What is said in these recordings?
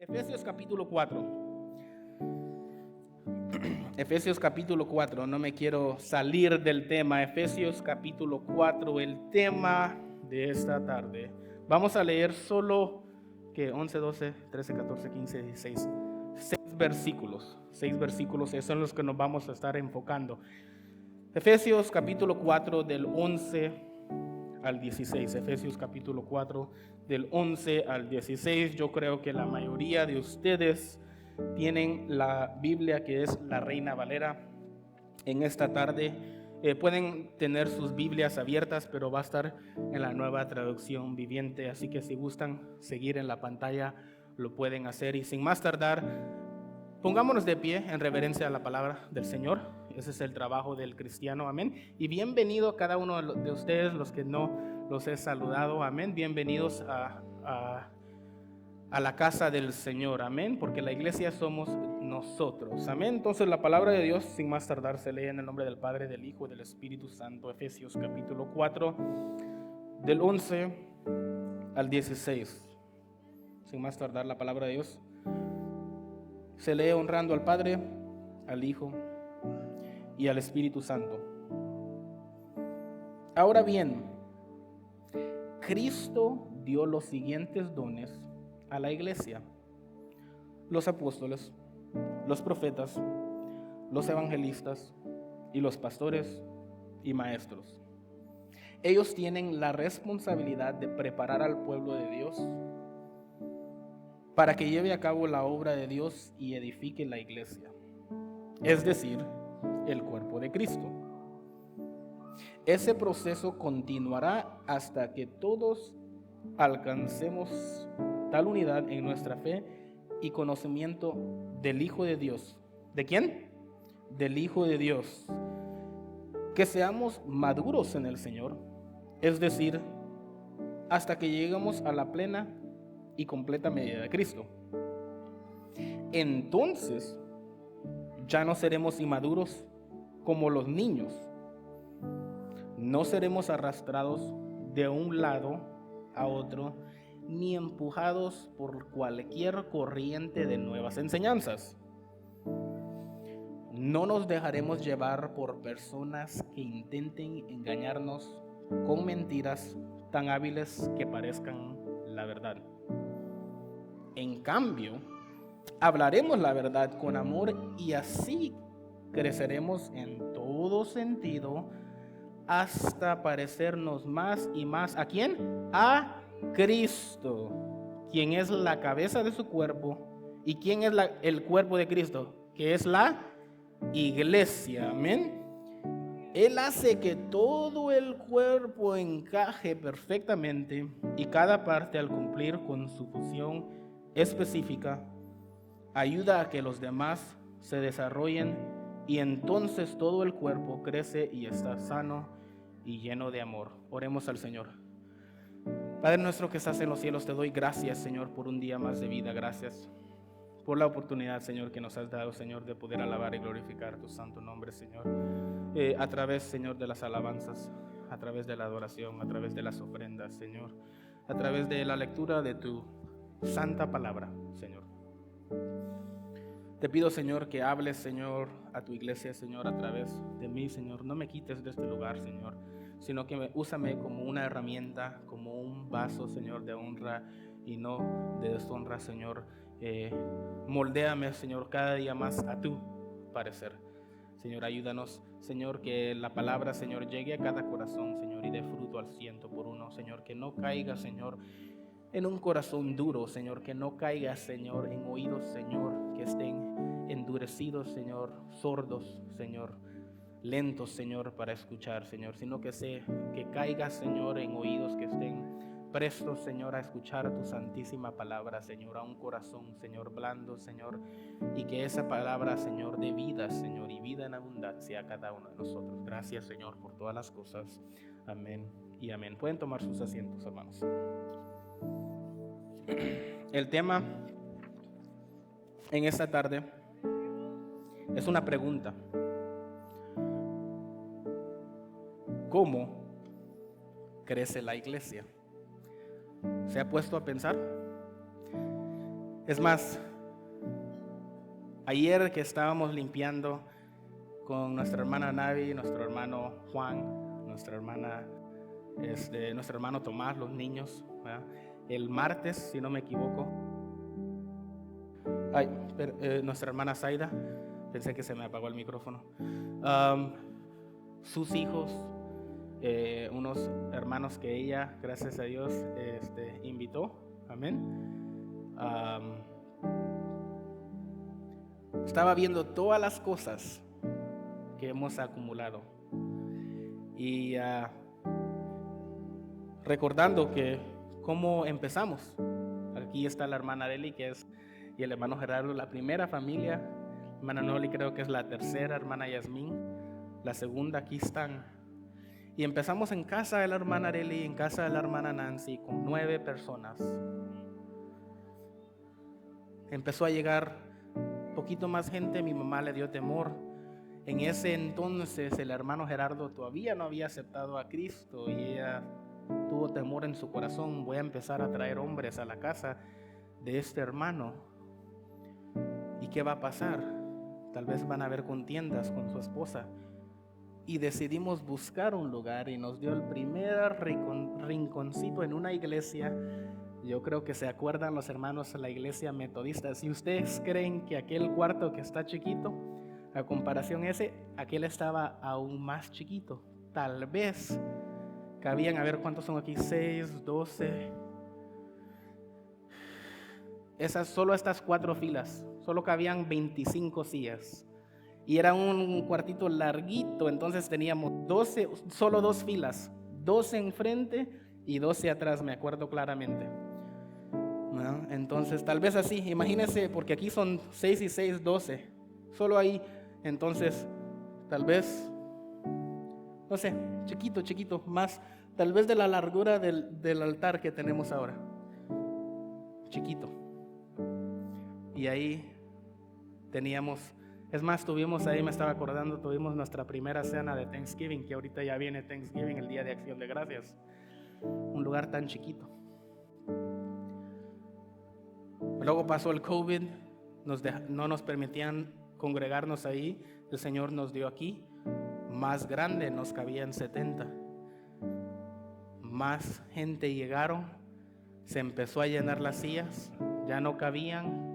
Efesios capítulo 4. Efesios capítulo 4, no me quiero salir del tema. Efesios capítulo 4, el tema de esta tarde. Vamos a leer solo que 11, 12, 13, 14, 15, 16. 6 versículos, esos son los que nos vamos a estar enfocando. Efesios capítulo 4 del 11 al 16. Efesios capítulo 4 del 11 al 16. Yo creo que la mayoría de ustedes tienen la Biblia, que es la Reina Valera. En esta tarde pueden tener sus Biblias abiertas, pero va a estar en la Nueva Traducción Viviente, así que si gustan seguir en la pantalla lo pueden hacer. Y sin más tardar, pongámonos de pie en reverencia a la palabra del Señor. Ese es el trabajo del cristiano, amén. Y bienvenido a cada uno de ustedes, los que no los he saludado, amén. Bienvenidos a la casa del Señor, amén, porque la iglesia somos nosotros, amén. Entonces la palabra de Dios, sin más tardar, se lee en el nombre del Padre, del Hijo y del Espíritu Santo. Efesios capítulo 4 del 11 al 16. Sin más tardar, la palabra de Dios se lee honrando al Padre, al Hijo y al Espíritu Santo. Ahora bien, Cristo dio los siguientes dones a la iglesia: los apóstoles, los profetas, los evangelistas y los pastores y maestros. Ellos tienen la responsabilidad de preparar al pueblo de Dios para que lleve a cabo la obra de Dios y edifique la iglesia, es decir, el cuerpo de Cristo. Ese proceso continuará hasta que todos alcancemos tal unidad en nuestra fe y conocimiento del Hijo de Dios. ¿De quién? Del Hijo de Dios. Que seamos maduros en el Señor, es decir, hasta que lleguemos a la plena y completa medida de Cristo. Entonces, ya no seremos inmaduros como los niños. No seremos arrastrados de un lado a otro, ni empujados por cualquier corriente de nuevas enseñanzas. No nos dejaremos llevar por personas que intenten engañarnos con mentiras tan hábiles que parezcan la verdad. En cambio, hablaremos la verdad con amor y así creceremos en todo sentido hasta parecernos más y más ¿a quién? A Cristo, quien es la cabeza de su cuerpo. ¿Y quién es el cuerpo de Cristo? Que es la iglesia, amén. Él hace que todo el cuerpo encaje perfectamente y cada parte, al cumplir con su función específica, ayuda a que los demás se desarrollen, y entonces todo el cuerpo crece y está sano y lleno de amor. Oremos al Señor. Padre nuestro que estás en los cielos, te doy gracias, Señor, por un día más de vida. Gracias por la oportunidad, Señor, que nos has dado, Señor, de poder alabar y glorificar tu santo nombre, Señor, a través, Señor, de las alabanzas, a través de la adoración, a través de las ofrendas, Señor, a través de la lectura de tu santa palabra, Señor. Te pido, Señor, que hables, Señor, a tu iglesia, Señor, a través de mí, Señor. No me quites de este lugar, Señor, sino que úsame como una herramienta, como un vaso, Señor, de honra y no de deshonra, Señor. Moldéame, Señor, cada día más a tu parecer. Señor, ayúdanos, Señor, que la palabra, Señor, llegue a cada corazón, Señor, y dé fruto al 100%, Señor. Que no caiga, Señor, en un corazón duro, Señor. Que no caiga, Señor, en oídos, Señor, que estén endurecidos, Señor, sordos, Señor, lentos, Señor, para escuchar, Señor, sino que caiga, Señor, en oídos que estén prestos, Señor, a escuchar tu santísima palabra, Señor, a un corazón, Señor, blando, Señor, y que esa palabra, Señor, dé vida, Señor, y vida en abundancia a cada uno de nosotros. Gracias, Señor, por todas las cosas. Amén y amén. Pueden tomar sus asientos, hermanos. El tema en esta tarde es una pregunta: ¿cómo crece la iglesia? ¿Se ha puesto a pensar? Es más, ayer que estábamos limpiando con nuestra hermana Navi, nuestro hermano Juan, nuestro hermano Tomás, los niños, ¿verdad? El martes, si no me equivoco, nuestra hermana Zaida, pensé que se me apagó el micrófono, sus hijos, unos hermanos que ella, gracias a Dios, invitó, amén. Estaba viendo todas las cosas que hemos acumulado y recordando que cómo empezamos. Aquí está la hermana Deli, y el hermano Gerardo, la primera familia. Hermana Noli creo que es la tercera, hermana Yasmín la segunda. Aquí están. Y empezamos en casa de la hermana Deli, en casa de la hermana Nancy, con 9 personas. Empezó a llegar un poquito más gente. Mi mamá le dio temor. En ese entonces el hermano Gerardo todavía no había aceptado a Cristo y ella tuvo temor en su corazón. Voy a empezar a traer hombres a la casa de este hermano. ¿Y qué va a pasar? Tal vez van a haber contiendas con su esposa. Y decidimos buscar un lugar y nos dio el primer rinconcito en una iglesia. Yo creo que se acuerdan los hermanos de la iglesia metodista. Si ustedes creen que aquel cuarto que está chiquito, a comparación aquel estaba aún más chiquito. Tal vez cabían, a ver cuántos son aquí, 6, 12. Solo estas 4 filas, solo cabían 25 sillas. Y era un cuartito larguito, entonces teníamos solo 2 filas, 12 enfrente y 12 atrás, me acuerdo claramente. ¿No? Entonces, tal vez así, imagínense, porque aquí son 6 y 6, 12, solo ahí. Entonces, tal vez, no sé, chiquito, más, tal vez de la largura del altar que tenemos ahora. Chiquito. Y ahí teníamos, es más, tuvimos ahí, me estaba acordando, tuvimos nuestra primera cena de Thanksgiving, que ahorita ya viene Thanksgiving, el Día de Acción de Gracias. Un lugar tan chiquito. Luego pasó el COVID, no nos permitían congregarnos ahí. El Señor nos dio aquí, más grande, nos cabían 70. Más gente llegaron, se empezó a llenar las sillas, ya no cabían.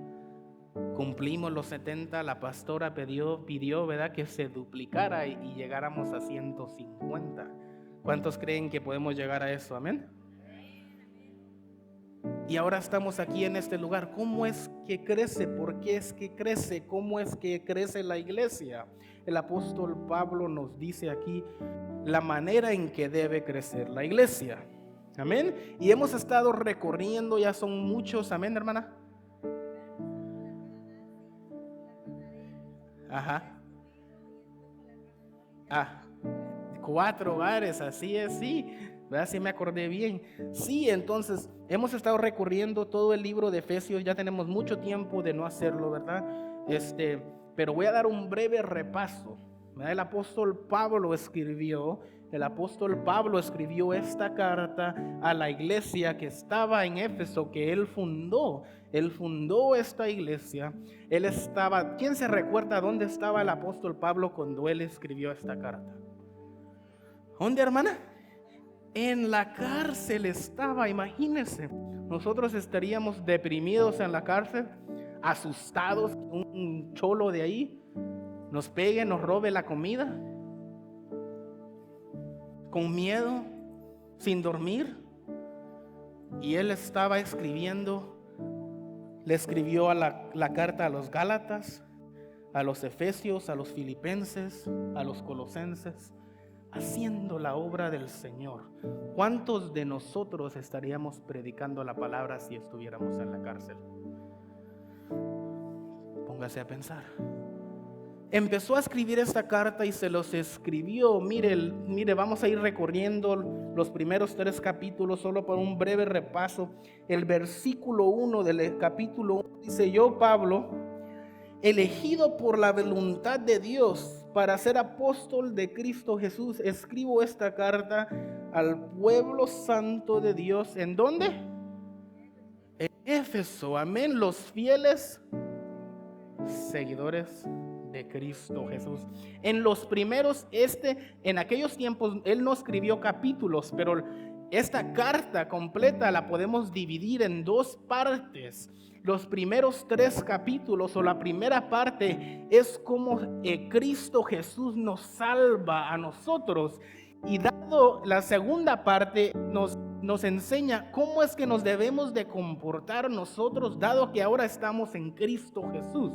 Cumplimos los 70, la pastora pidió, ¿verdad?, que se duplicara y llegáramos a 150. ¿Cuántos creen que podemos llegar a eso? Amén. Y ahora estamos aquí en este lugar. ¿Cómo es que crece? ¿Por qué es que crece? ¿Cómo es que crece la iglesia? El apóstol Pablo nos dice aquí la manera en que debe crecer la iglesia. Amén. Y hemos estado recorriendo, ya son muchos. Amén, hermana. Ajá. 4 hogares, así es, sí. ¿Verdad? Sí me acordé bien. Sí, entonces hemos estado recorriendo todo el libro de Efesios. Ya tenemos mucho tiempo de no hacerlo, ¿verdad? Pero voy a dar un breve repaso. ¿Verdad? El apóstol Pablo escribió esta carta a la iglesia que estaba en Éfeso, que él fundó. Él fundó esta iglesia. ¿Quién se recuerda dónde estaba el apóstol Pablo cuando él escribió esta carta? ¿Dónde, hermana? En la cárcel estaba, imagínense. Nosotros estaríamos deprimidos en la cárcel, asustados que un cholo de ahí nos pegue, nos robe la comida, con miedo, sin dormir. Y él estaba escribiendo, le escribió la carta a los Gálatas, a los Efesios, a los Filipenses, a los Colosenses, haciendo la obra del Señor. ¿Cuántos de nosotros estaríamos predicando la palabra si estuviéramos en la cárcel? Póngase a pensar. Empezó a escribir esta carta y se los escribió. Mire, vamos a ir recorriendo los primeros 3 capítulos solo por un breve repaso. El versículo 1 del capítulo 1 dice: yo, Pablo, elegido por la voluntad de Dios para ser apóstol de Cristo Jesús, escribo esta carta al pueblo santo de Dios. ¿En dónde? En Éfeso, amén, los fieles seguidores de Cristo Jesús. En los primeros, en aquellos tiempos, él no escribió capítulos, pero esta carta completa la podemos dividir en dos partes. Los primeros 3 capítulos, o la primera parte, es como Cristo Jesús nos salva a nosotros. Y dado la segunda parte, nos enseña cómo es que nos debemos de comportar nosotros, dado que ahora estamos en Cristo Jesús.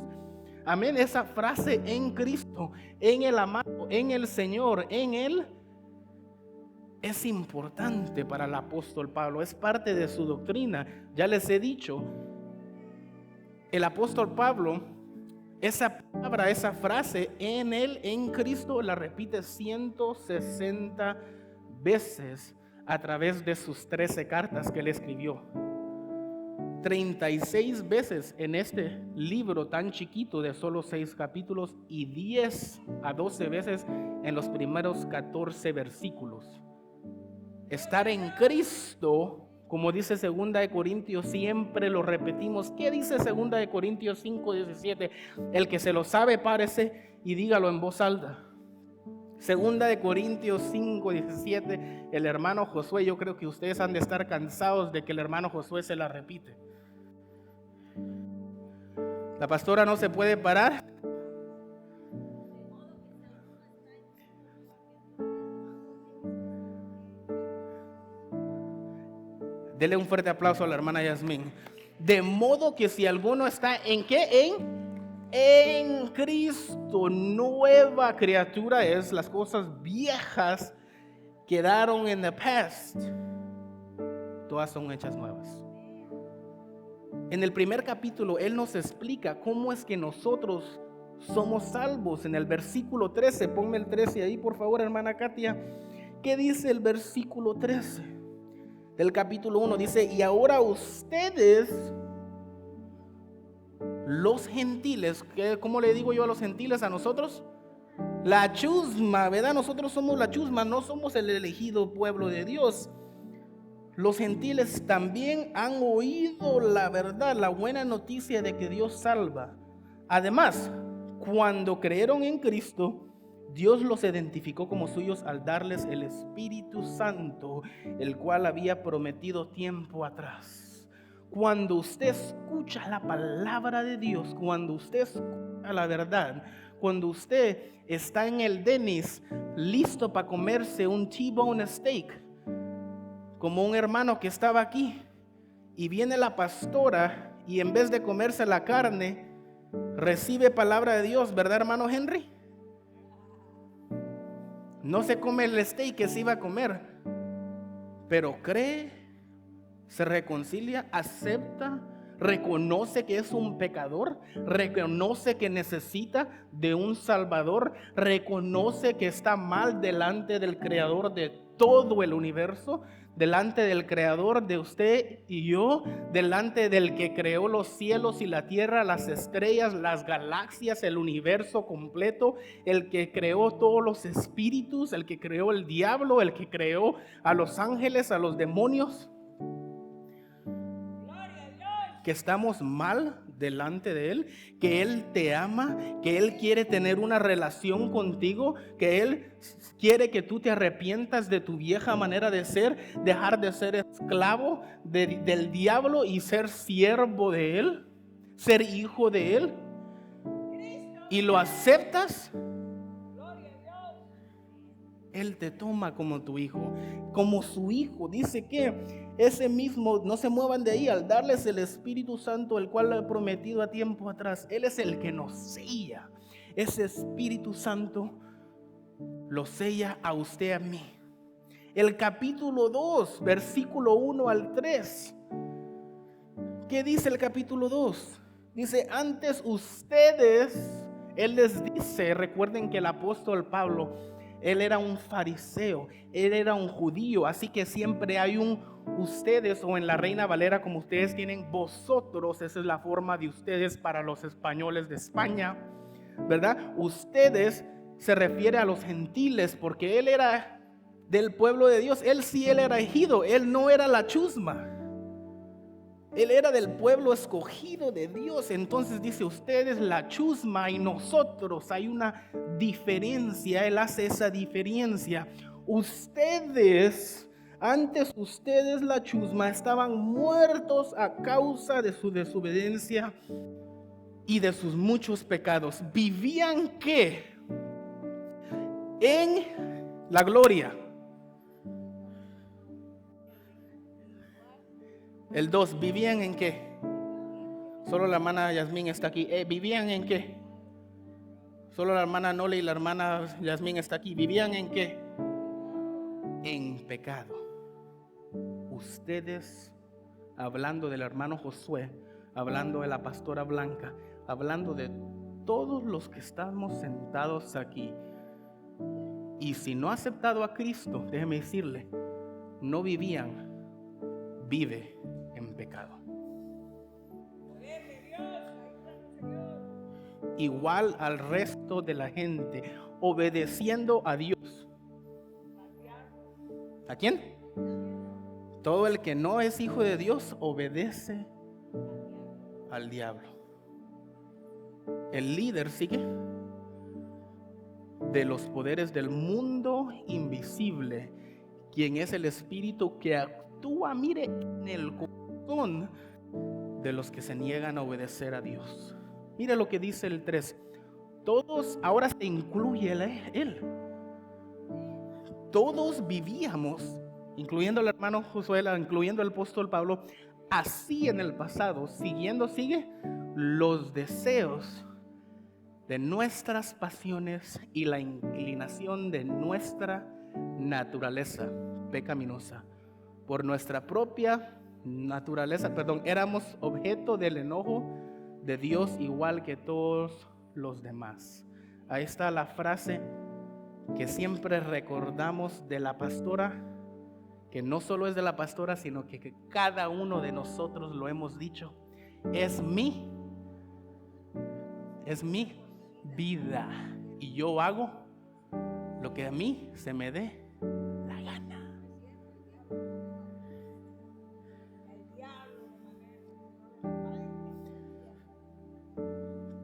Amén, esa frase en Cristo, en el amado, en el Señor, en Él, es importante para el apóstol Pablo, es parte de su doctrina. Ya les he dicho, el apóstol Pablo, esa palabra, esa frase, en Él, en Cristo, la repite 160 veces a través de sus 13 cartas que él escribió. 36 veces en este libro tan chiquito de solo 6 capítulos y 10 a 12 veces en los primeros 14 versículos. Estar en Cristo, como dice 2 de Corintios, siempre lo repetimos. ¿Qué dice 2 de Corintios 5:17? El que se lo sabe, párese y dígalo en voz alta. 2 de Corintios 5:17, el hermano Josué, yo creo que ustedes han de estar cansados de que el hermano Josué se la repite. La pastora no se puede parar. Dele un fuerte aplauso a la hermana Yasmín. De modo que si alguno está ¿en qué? En Cristo, nueva criatura es. Las cosas viejas quedaron en the past, todas son hechas nuevas. En el primer capítulo él nos explica cómo es que nosotros somos salvos. En el versículo 13, ponme el 13 ahí por favor, hermana Katia. ¿Qué dice el versículo 13 del capítulo 1? Dice: y ahora ustedes, los gentiles, ¿cómo le digo yo a los gentiles? A nosotros, la chusma, ¿verdad? Nosotros somos la chusma, no somos el elegido pueblo de Dios. Los gentiles también han oído la verdad, la buena noticia de que Dios salva. Además, cuando creyeron en Cristo, Dios los identificó como suyos al darles el Espíritu Santo, el cual había prometido tiempo atrás. Cuando usted escucha la palabra de Dios, cuando usted escucha la verdad, cuando usted está en el Denny's listo para comerse un T-bone steak, como un hermano que estaba aquí, y viene la pastora y en vez de comerse la carne, recibe palabra de Dios, ¿verdad, hermano Henry? No se come el steak que se iba a comer, pero cree, se reconcilia, acepta, reconoce que es un pecador, reconoce que necesita de un salvador, reconoce que está mal delante del creador de todo el universo, delante del creador de usted y yo, delante del que creó los cielos y la tierra, las estrellas, las galaxias, el universo completo, el que creó todos los espíritus, el que creó el diablo, el que creó a los ángeles, a los demonios. Que estamos mal delante de Él, que Él te ama, que Él quiere tener una relación contigo, que Él quiere que tú te arrepientas de tu vieja manera de ser, dejar de ser esclavo del diablo y ser siervo de Él, ser hijo de Él, y lo aceptas. Él te toma como tu hijo, como su hijo. Dice que ese mismo, no se muevan de ahí, al darles el Espíritu Santo, el cual le he prometido a tiempo atrás. Él es el que nos sella. Ese Espíritu Santo lo sella a usted, a mí. El capítulo 2, versículo 1 al 3. ¿Qué dice el capítulo 2? Dice: antes ustedes, él les dice, recuerden que el apóstol Pablo, él era un fariseo, él era un judío, así que siempre hay un ustedes, o en la Reina Valera como ustedes tienen vosotros, esa es la forma de ustedes para los españoles de España, ¿verdad? Ustedes se refiere a los gentiles porque él era del pueblo de Dios, él sí, él era elegido, él no era la chusma. Él era del pueblo escogido de Dios. Entonces dice, ustedes la chusma y nosotros. Hay una diferencia. Él hace esa diferencia. Antes ustedes la chusma estaban muertos a causa de su desobediencia y de sus muchos pecados. ¿Vivían qué? En la gloria. El 2, ¿vivían en qué? Solo la hermana Yasmín está aquí. ¿Vivían en qué? Solo la hermana Nole y la hermana Yasmín está aquí. ¿Vivían en qué? En pecado. Ustedes, hablando del hermano Josué, hablando de la pastora Blanca, hablando de todos los que estamos sentados aquí. Y si no ha aceptado a Cristo, déjeme decirle, no vivían, vive en pecado. Igual al resto de la gente, obedeciendo a Dios. ¿A quién? Todo el que no es hijo de Dios obedece al diablo. El líder sigue de los poderes del mundo invisible, quien es el espíritu que actúa, mire, en el corazón de los que se niegan a obedecer a Dios. Mire lo que dice el 3. Todos, ahora se incluye él. Todos vivíamos, incluyendo el hermano Josué, incluyendo el apóstol Pablo, así en el pasado, sigue los deseos de nuestras pasiones y la inclinación de nuestra naturaleza pecaminosa. Por nuestra propia naturaleza, éramos objeto del enojo de Dios igual que todos los demás. Ahí está la frase que siempre recordamos de la pastora, que no solo es de la pastora, sino que cada uno de nosotros lo hemos dicho. Es mi vida y yo hago lo que a mí se me dé la gana.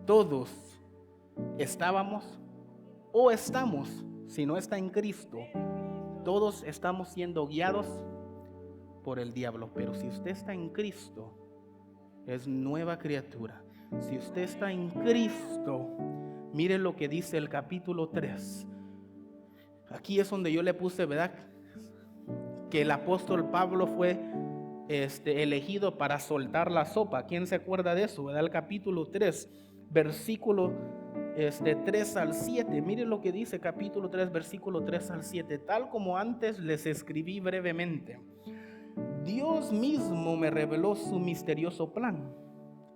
Todos estábamos o estamos, si no está en Cristo, todos estamos siendo guiados por el diablo. Pero si usted está en Cristo, es nueva criatura. Si usted está en Cristo, mire lo que dice el capítulo 3. Aquí es donde yo le puse, ¿verdad?, que el apóstol Pablo fue elegido para soltar la sopa. ¿Quién se acuerda de eso? ¿Verdad? El capítulo 3, versículo 3 al 7. Mire lo que dice capítulo 3, versículo 3 al 7. Tal como antes les escribí brevemente, Dios mismo me reveló su misterioso plan.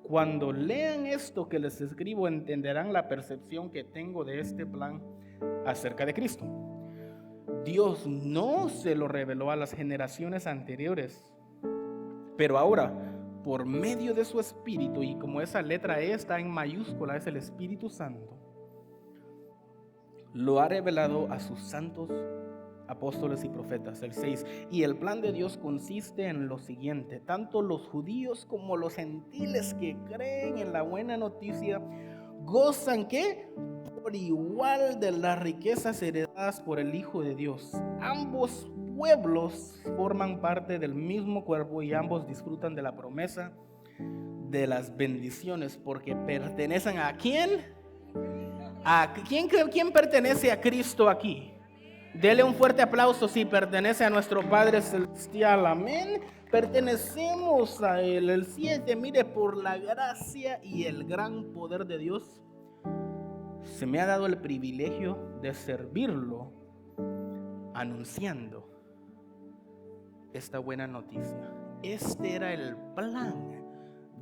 Cuando lean esto que les escribo, entenderán la percepción que tengo de este plan acerca de Cristo. Dios no se lo reveló a las generaciones anteriores, pero ahora, por medio de su Espíritu, y como esa letra E está en mayúscula, es el Espíritu Santo, lo ha revelado a sus santos apóstoles y profetas. El 6. Y el plan de Dios consiste en lo siguiente: tanto los judíos como los gentiles que creen en la buena noticia gozan ¿qué? Por igual de las riquezas heredadas por el Hijo de Dios. Ambos pueblos forman parte del mismo cuerpo y ambos disfrutan de la promesa de las bendiciones, porque pertenecen ¿a quién? ¿Quién pertenece a Cristo aquí? Dele un fuerte aplauso si pertenece a nuestro Padre Celestial. Amén. Pertenecemos a Él. El 7, mire, por la gracia y el gran poder de Dios, se me ha dado el privilegio de servirlo, anunciando esta buena noticia. Este era el plan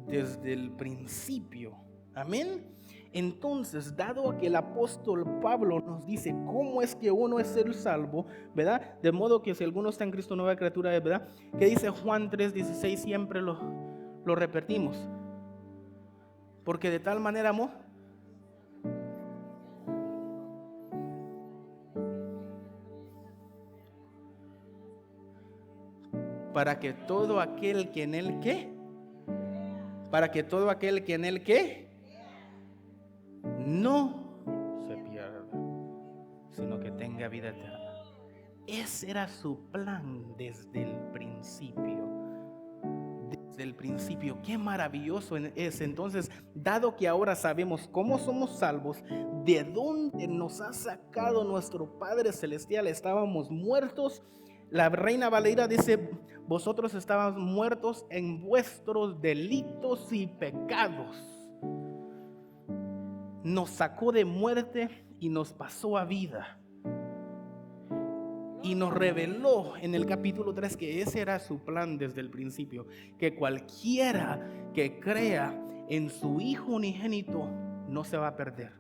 desde el principio. Amén. Entonces, dado que el apóstol Pablo nos dice cómo es que uno es el salvo, ¿verdad? De modo que si alguno está en Cristo, nueva criatura es, ¿verdad? Que dice Juan 3:16, siempre lo repetimos. Porque de tal manera amó para que todo aquel que en él ¿qué? para que todo aquel que en él ¿qué? No se pierda, sino que tenga vida eterna. Ese era su plan desde el principio. Desde el principio. Qué maravilloso es. Entonces, dado que ahora sabemos cómo somos salvos, de dónde nos ha sacado nuestro Padre Celestial, estábamos muertos. La Reina Valera dice: vosotros estabais muertos en vuestros delitos y pecados. Nos sacó de muerte y nos pasó a vida. Y nos reveló en el capítulo 3 que ese era su plan desde el principio, que cualquiera que crea en su Hijo unigénito no se va a perder.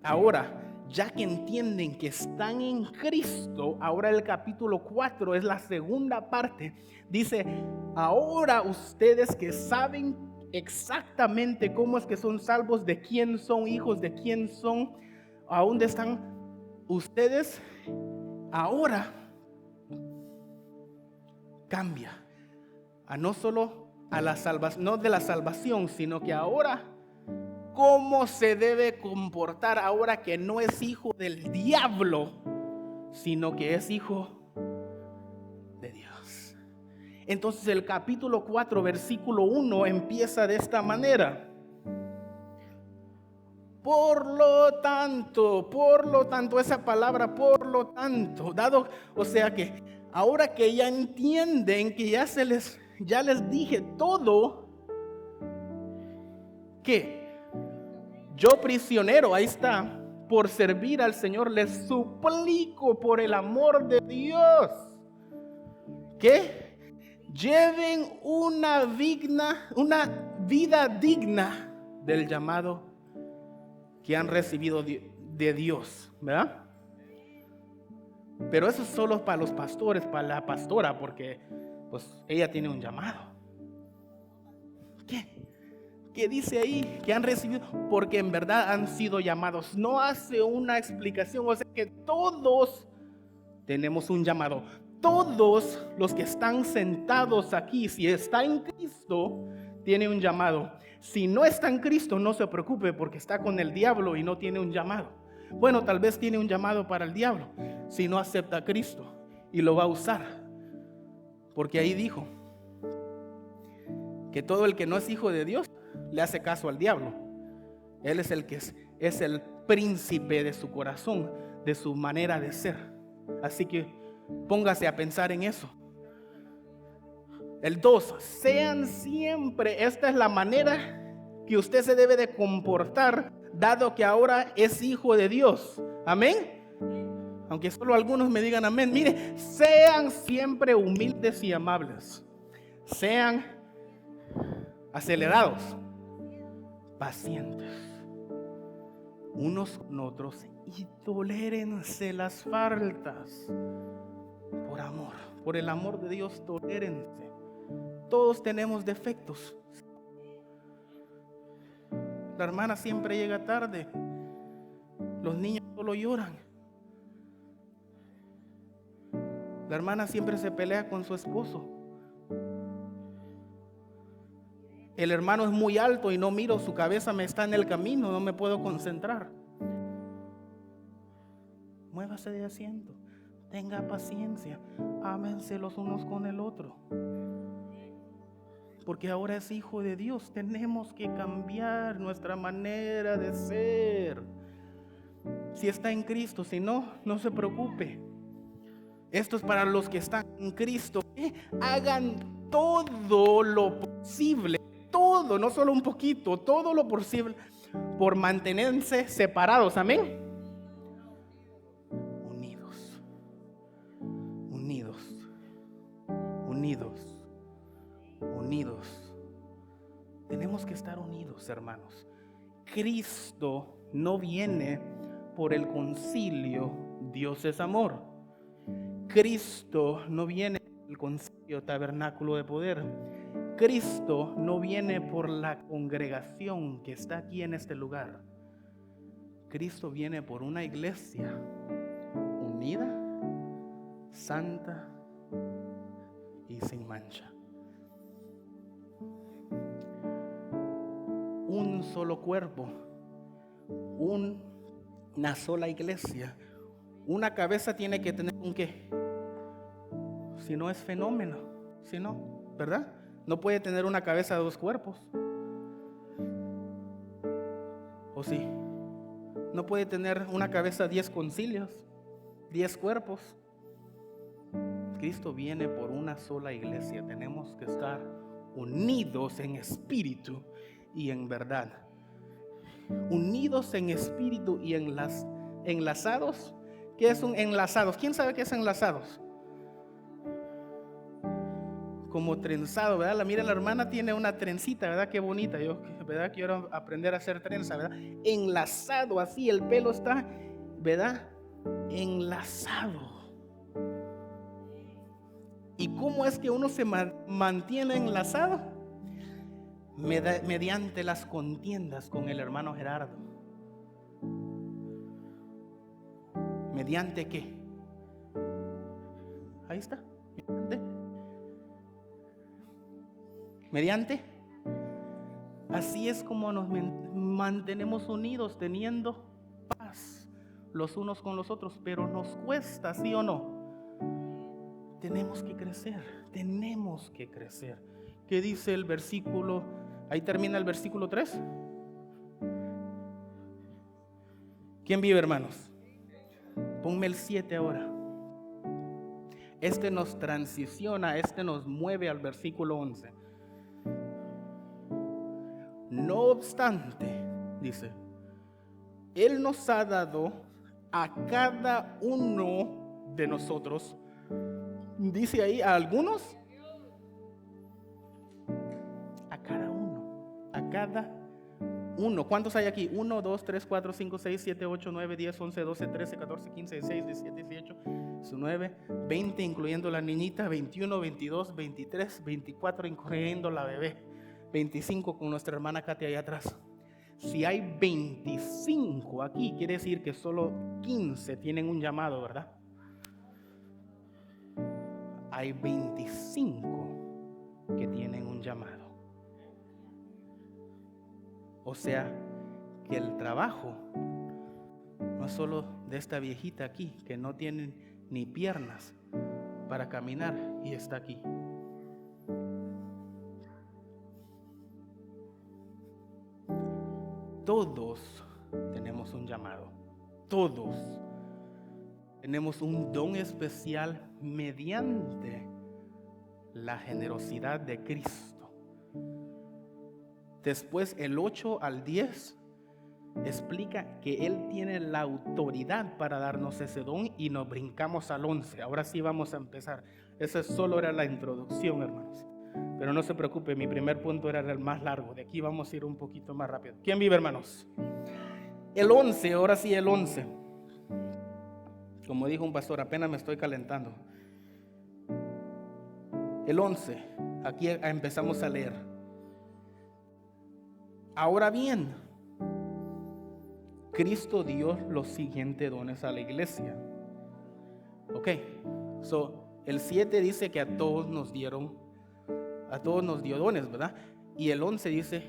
Ahora, ya que entienden que están en Cristo, ahora el capítulo 4 es la segunda parte. Dice: ahora ustedes que saben exactamente cómo es que son salvos, de quién son hijos, de quién son, a dónde están ustedes, ahora cambia a no solo a la salvación, no de la salvación, sino que ahora cómo se debe comportar ahora que no es hijo del diablo, sino que es hijo de Dios. Entonces el capítulo 4 versículo 1 empieza de esta manera: por lo tanto, esa palabra por lo tanto, dado, o sea que ahora que ya entienden que ya les dije todo, que yo prisionero, ahí está, por servir al Señor, les suplico por el amor de Dios, que lleven una vida digna del llamado que han recibido de Dios, ¿verdad? Pero eso es solo para los pastores, para la pastora, porque pues ella tiene un llamado. ¿Qué dice ahí? Que han recibido, porque en verdad han sido llamados. No hace una explicación, o sea que todos tenemos un llamado. Todos los que están sentados aquí, si está en Cristo, tiene un llamado. Si no está en Cristo, no se preocupe, porque está con el diablo y no tiene un llamado. Bueno, tal vez tiene un llamado para el diablo, si no acepta a Cristo, y lo va a usar. Porque ahí dijo que todo el que no es hijo de Dios le hace caso al diablo. Él es el que es el príncipe de su corazón, de su manera de ser. Así que póngase a pensar en eso. El 2, sean siempre, esta es la manera que usted se debe de comportar, dado que ahora es hijo de Dios. Amén. Aunque solo algunos me digan amén. Mire, sean siempre humildes y amables. Sean acelerados, pacientes unos con otros, y tolérense las faltas por amor. Por el amor de Dios, tolérense. Todos tenemos defectos. La hermana siempre llega tarde. Los niños solo lloran. La hermana siempre se pelea con su esposo. El hermano es muy alto y no miro, su cabeza me está en el camino, no me puedo concentrar. Muévase de asiento, tenga paciencia, ámense los unos con el otro. Porque ahora es hijo de Dios, tenemos que cambiar nuestra manera de ser. Si está en Cristo, si no, no se preocupe. Esto es para los que están en Cristo. Hagan todo lo posible, todo, no solo un poquito, todo lo posible por mantenerse separados. Amén. Unidos, unidos, unidos, unidos. Tenemos que estar unidos, hermanos. Cristo no viene por el concilio, Dios es amor. Cristo no viene por el concilio, tabernáculo de poder. Cristo no viene por la congregación que está aquí en este lugar. Cristo viene por una iglesia unida, santa y sin mancha. un solo cuerpo, una sola iglesia. Una cabeza tiene que tener un qué, si no es fenómeno, si no, ¿verdad? No puede tener una cabeza de dos cuerpos. ¿O sí? No puede tener una cabeza 10 concilios, 10 cuerpos. Cristo viene por una sola iglesia. Tenemos que estar unidos en espíritu y en verdad. Unidos en espíritu y enlazados. ¿Qué es un enlazados? ¿Quién sabe qué es enlazados? Como trenzado, ¿verdad? Mira, la hermana tiene una trencita, ¿verdad? Qué bonita. Yo, ¿verdad? Quiero aprender a hacer trenza, ¿verdad? Enlazado así, el pelo está, ¿verdad? Enlazado. ¿Y cómo es que uno se mantiene enlazado? Mediante las contiendas con el hermano Gerardo. ¿Mediante qué? Ahí está. Mediante. Así es como nos mantenemos unidos, teniendo paz los unos con los otros. Pero nos cuesta, ¿sí o no? Tenemos que crecer, tenemos que crecer. ¿Qué dice el versículo? Ahí termina el versículo 3. ¿Quién vive, hermanos? Ponme el 7 ahora. Este nos transiciona, este nos mueve al versículo 11. No obstante, dice, Él nos ha dado a cada uno de nosotros, dice ahí, a algunos, a cada uno. ¿Cuántos hay aquí? 1, 2, 3, 4, 5, 6, 7, 8, 9, 10, 11, 12, 13, 14, 15, 16, 17, 18, 19, 20, incluyendo la niñita, 21, 22, 23, 24, incluyendo la bebé, 25 con nuestra hermana Katia allá atrás. Si hay 25 aquí, quiere decir que solo 15 tienen un llamado, ¿verdad? Hay 25 que tienen un llamado. O sea, que el trabajo no es solo de esta viejita aquí, que no tiene ni piernas para caminar y está aquí. Todos tenemos un llamado. Todos tenemos un don especial mediante la generosidad de Cristo. Después el 8 al 10 explica que Él tiene la autoridad para darnos ese don y nos brincamos al 11. Ahora sí vamos a empezar. Esa solo era la introducción, hermanos. Pero no se preocupe, mi primer punto era el más largo. De aquí vamos a ir un poquito más rápido. ¿Quién vive, hermanos? El 11, ahora sí el 11. Como dijo un pastor, apenas me estoy calentando. El 11, aquí empezamos a leer. Ahora bien, Cristo dio los siguientes dones a la iglesia. Ok, el 7 dice que a todos nos dio dones, ¿verdad? Y el 11 dice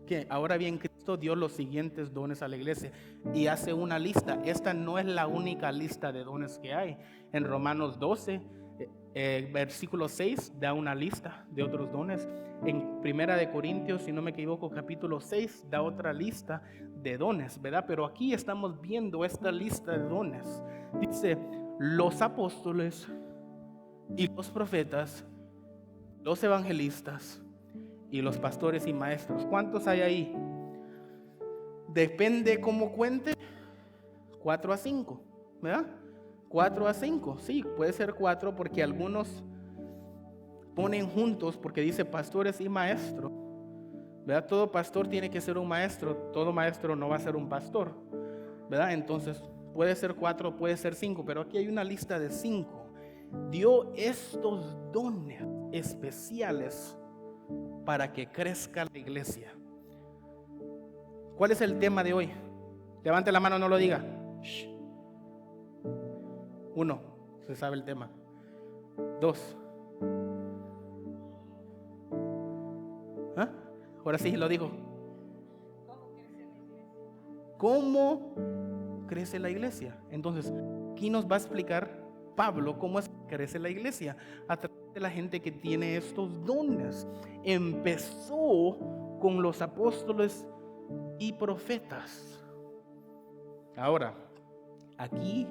que ahora bien Cristo dio los siguientes dones a la iglesia y hace una lista. Esta no es la única lista de dones que hay. En Romanos 12, versículo 6 da una lista de otros dones. En Primera de Corintios, si no me equivoco, capítulo 6 da otra lista de dones, ¿verdad? Pero aquí estamos viendo esta lista de dones. Dice, los apóstoles y los profetas, los evangelistas y los pastores y maestros. ¿Cuántos hay ahí? Depende cómo cuente, 4 a 5, ¿verdad? 4 a 5, sí, puede ser 4 porque algunos ponen juntos porque dice pastores y maestros, ¿verdad? Todo pastor tiene que ser un maestro, todo maestro no va a ser un pastor, ¿verdad? Entonces puede ser 4, puede ser 5, pero aquí hay una lista de 5. Dio estos dones especiales para que crezca la iglesia. ¿Cuál es el tema de hoy? Levante la mano, no lo diga. 1, se sabe el tema. 2. Ahora sí lo digo. ¿Cómo crece la iglesia? Entonces, aquí nos va a explicar Pablo cómo es que crece la iglesia a través de la gente que tiene estos dones. Empezó con los apóstoles y profetas. Ahora, aquí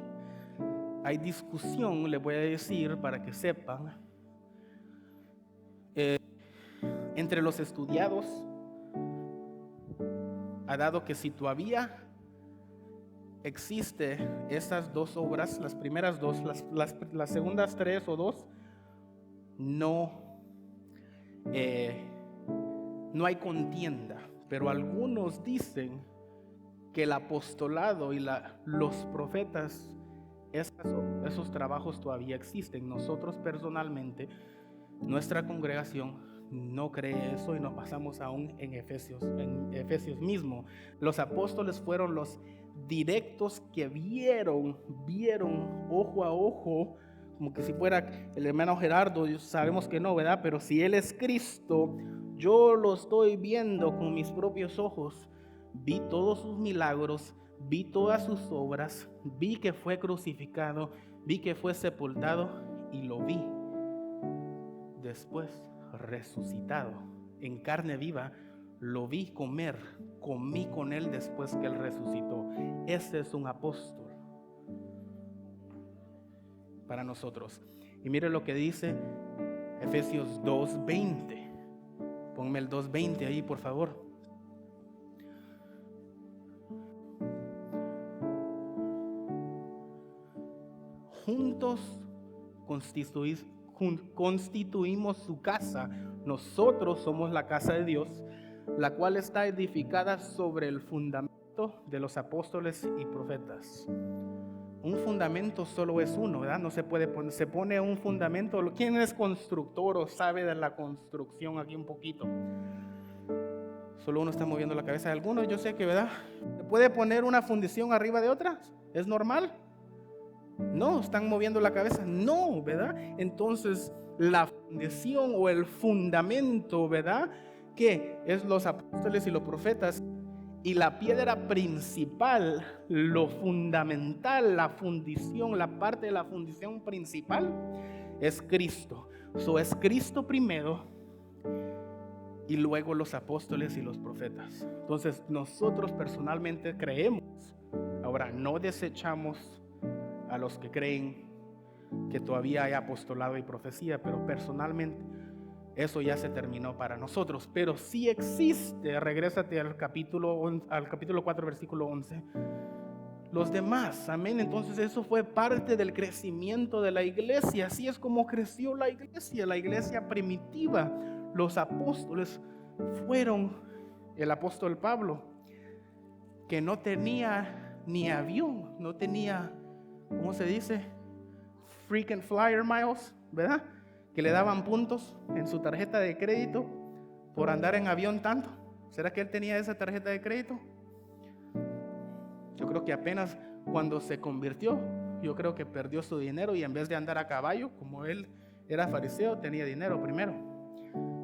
hay discusión, les voy a decir para que sepan, entre los estudiados, ha dado que si todavía existe esas dos obras, las primeras dos, las segundas 3 o 2, no hay contienda, pero algunos dicen que el apostolado y los profetas, esos trabajos todavía existen. Nosotros personalmente, nuestra congregación no cree eso y nos basamos aún en Efesios mismo. Los apóstoles fueron los directos que vieron ojo a ojo, como que si fuera el hermano Gerardo. Sabemos que no, ¿verdad? Pero si Él es Cristo, yo lo estoy viendo con mis propios ojos. Vi todos sus milagros, vi todas sus obras, vi que fue crucificado, vi que fue sepultado y lo vi después resucitado en carne viva. Lo vi comer, comí con Él después que Él resucitó. Ese es un apóstol para nosotros. Y mire lo que dice Efesios 2:20. Ponme el 2:20 ahí, por favor. Juntos constituimos su casa. Nosotros somos la casa de Dios, la cual está edificada sobre el fundamento de los apóstoles y profetas. Un fundamento solo es uno, ¿verdad? No se puede poner, se pone un fundamento. ¿Quién es constructor o sabe de la construcción aquí un poquito? Solo uno está moviendo la cabeza. Algunos yo sé que, ¿verdad? ¿Se puede poner una fundición arriba de otra? ¿Es normal? No, están moviendo la cabeza. No, ¿verdad? Entonces, la fundación o el fundamento, ¿verdad? Que es los apóstoles y los profetas. Y la piedra principal, lo fundamental, la fundición, la parte de la fundición principal es Cristo. Es Cristo primero y luego los apóstoles y los profetas. Entonces, nosotros personalmente creemos. Ahora, no desechamos a los que creen que todavía hay apostolado y profecía, pero personalmente eso ya se terminó para nosotros. Pero sí existe, regrésate al capítulo 4, versículo 11, los demás, amén. Entonces eso fue parte del crecimiento de la iglesia. Así es como creció la iglesia primitiva. Los apóstoles fueron el apóstol Pablo, que no tenía ni avión, no tenía, ¿cómo se dice? Freaking flyer miles, ¿verdad? Que le daban puntos en su tarjeta de crédito por andar en avión tanto. ¿Será que él tenía esa tarjeta de crédito? Yo creo que apenas cuando se convirtió, yo creo que perdió su dinero y en vez de andar a caballo, como él era fariseo, tenía dinero primero.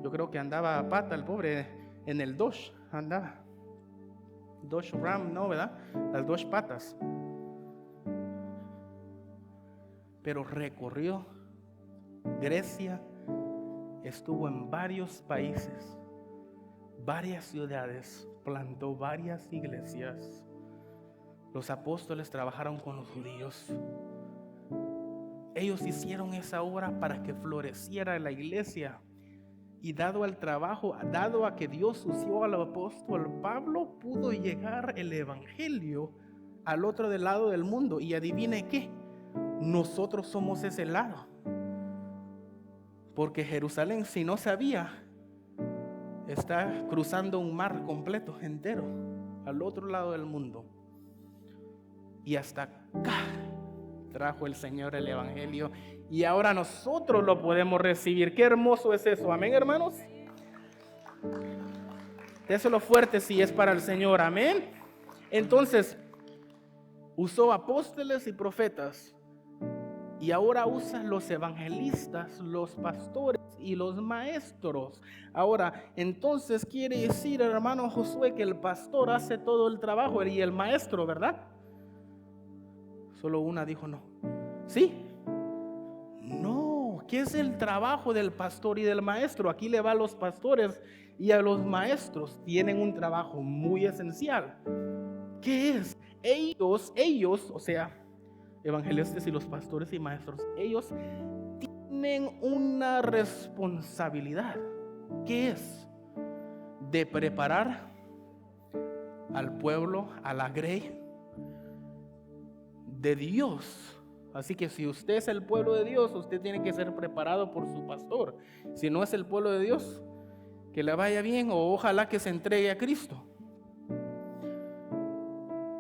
Yo creo que andaba a pata el pobre en el Dodge, andaba. Dodge Ram, no, ¿verdad? Las dos patas. Pero recorrió Grecia, estuvo en varios países, varias ciudades, plantó varias iglesias. Los apóstoles trabajaron con los judíos. Ellos hicieron esa obra para que floreciera la iglesia. Y dado al trabajo, dado a que Dios usó al apóstol Pablo, pudo llegar el evangelio al otro lado del mundo. Y adivine qué, nosotros somos ese lado. Porque Jerusalén, si no sabía, está cruzando un mar completo, entero, al otro lado del mundo. Y hasta acá trajo el Señor el evangelio. Y ahora nosotros lo podemos recibir. Qué hermoso es eso, amén, hermanos. Déselo fuerte si es para el Señor, amén. Entonces, usó apóstoles y profetas. Y ahora usa los evangelistas, los pastores y los maestros. Ahora, entonces quiere decir, hermano Josué, que el pastor hace todo el trabajo y el maestro, ¿verdad? Solo una dijo no. ¿Sí? No, ¿qué es el trabajo del pastor y del maestro? Aquí le va a los pastores y a los maestros. Tienen un trabajo muy esencial. ¿Qué es? Ellos, o sea, evangelistas y los pastores y maestros, ellos tienen una responsabilidad. ¿Qué es? De preparar al pueblo, a la grey de Dios. Así que si usted es el pueblo de Dios, usted tiene que ser preparado por su pastor. Si no es el pueblo de Dios, que le vaya bien o ojalá que se entregue a Cristo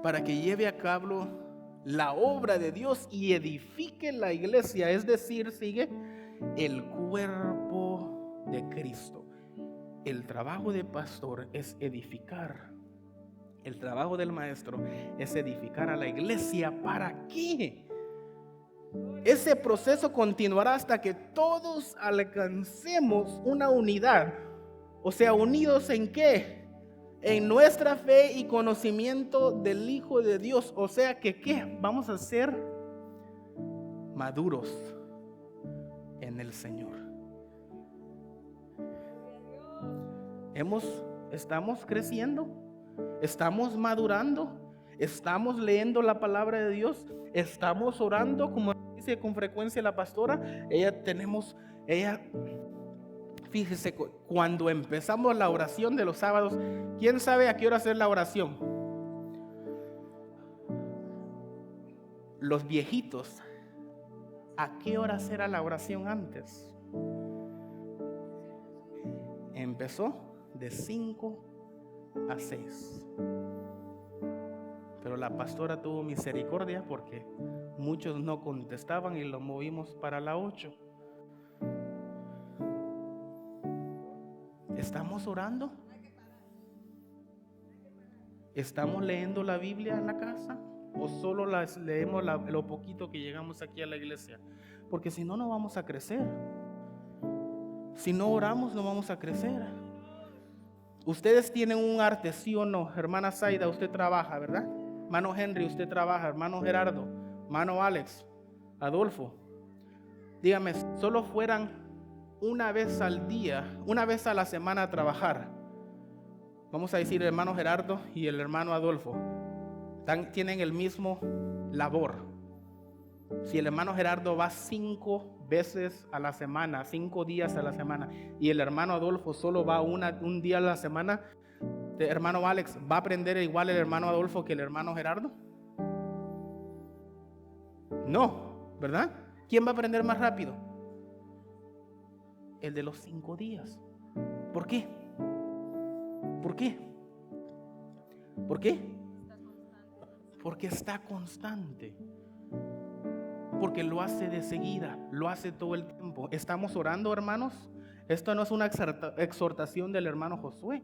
para que lleve a cabo la obra de Dios y edifique la iglesia, es decir, sigue el cuerpo de Cristo. El trabajo del pastor es edificar. El trabajo del maestro es edificar a la iglesia. ¿Para qué? Ese proceso continuará hasta que todos alcancemos una unidad. O sea, unidos ¿en qué? En nuestra fe y conocimiento del Hijo de Dios. O sea que ¿qué? Vamos a ser maduros en el Señor. Estamos creciendo, estamos madurando, estamos leyendo la palabra de Dios, estamos orando, como dice con frecuencia la pastora. Fíjese, cuando empezamos la oración de los sábados, ¿quién sabe a qué hora hacer la oración? Los viejitos, ¿a qué hora hacer la oración antes? Empezó de 5 a 6. Pero la pastora tuvo misericordia porque muchos no contestaban y lo movimos para la 8. ¿Estamos orando? ¿Estamos leyendo la Biblia en la casa? ¿O solo leemos lo poquito que llegamos aquí a la iglesia? Porque si no, no vamos a crecer. Si no oramos, no vamos a crecer. Ustedes tienen un arte, ¿sí o no? Hermana Zaida, usted trabaja, ¿verdad? Hermano Henry, usted trabaja. Hermano Gerardo, hermano Alex, Adolfo. Dígame, solo fueran una vez al día, una vez a la semana a trabajar. Vamos a decir el hermano Gerardo y el hermano Adolfo tienen el mismo labor. Si el hermano Gerardo va 5 veces a la semana, 5 días a la semana, y el hermano Adolfo solo va un día a la semana, el hermano Alex, ¿va a aprender igual el hermano Adolfo que el hermano Gerardo? No, ¿verdad? ¿Quién va a aprender más rápido? El de los 5 días. ¿Por qué? ¿Por qué? ¿Por qué? Porque está constante. Porque lo hace de seguida, lo hace todo el tiempo. ¿Estamos orando, hermanos? Esto no es una exhortación del hermano Josué.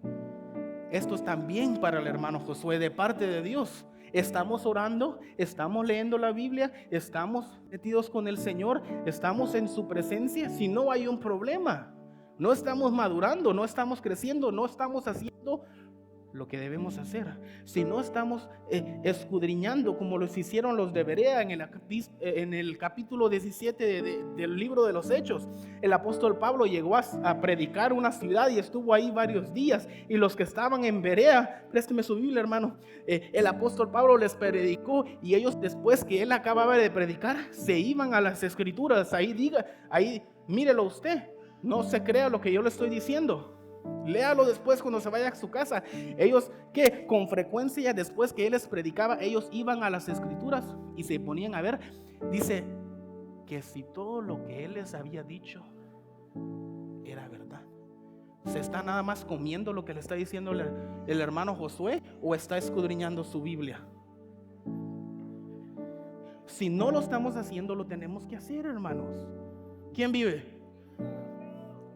Esto es también para el hermano Josué de parte de Dios. Estamos orando, estamos leyendo la Biblia, estamos metidos con el Señor, estamos en su presencia. Si no hay un problema, no estamos madurando, no estamos creciendo, no estamos haciendo lo que debemos hacer. Si no estamos escudriñando como los hicieron los de Berea en el capítulo 17 del libro de los Hechos. El apóstol Pablo llegó a predicar una ciudad y estuvo ahí varios días, y los que estaban en Berea, présteme su Biblia, hermano, el apóstol Pablo les predicó, y ellos, después que él acababa de predicar, se iban a las escrituras. Ahí mírelo usted, no se crea lo que yo le estoy diciendo. Léalo después cuando se vaya a su casa. Ellos que con frecuencia, después que él les predicaba, ellos iban a las escrituras y se ponían a ver. Dice que si todo lo que él les había dicho era verdad. ¿Se está nada más comiendo lo que le está diciendo el hermano Josué, o está escudriñando su Biblia? Si no lo estamos haciendo, lo tenemos que hacer, hermanos. ¿Quién vive?